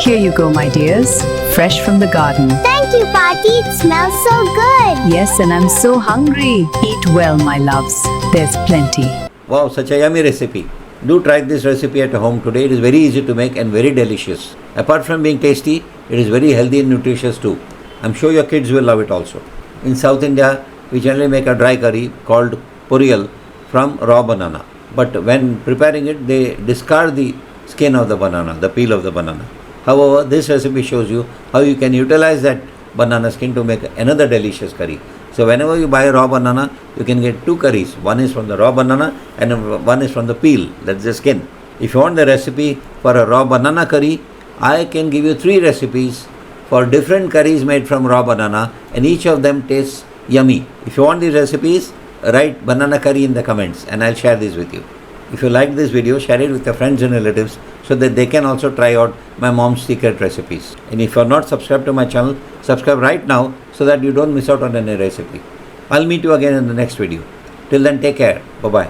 Here you go, my dears, fresh from the garden. Thank you, Party. It smells so good. Yes, and I'm so hungry. Eat well, my loves. There's plenty. Wow, such a yummy recipe. Do try this recipe at home today. It is very easy to make and very delicious. Apart from being tasty, it is very healthy and nutritious too. I'm sure your kids will love it also. In South India, we generally make a dry curry called poriyal from raw banana. But when preparing it, they discard the skin of the banana, the peel of the banana. However, this recipe shows you how you can utilize that banana skin to make another delicious curry. So whenever you buy a raw banana, you can get two curries. One is from the raw banana and one is from the peel, that's the skin. If you want the recipe for a raw banana curry, I can give you 3 recipes for different curries made from raw banana, and each of them tastes yummy. If you want these recipes, write banana curry in the comments and I'll share this with you. If you like this video, share it with your friends and relatives so that they can also try out my mom's secret recipes. And if you are not subscribed to my channel, subscribe right now so that you don't miss out on any recipe. I'll meet you again in the next video. Till then, take care. Bye-bye.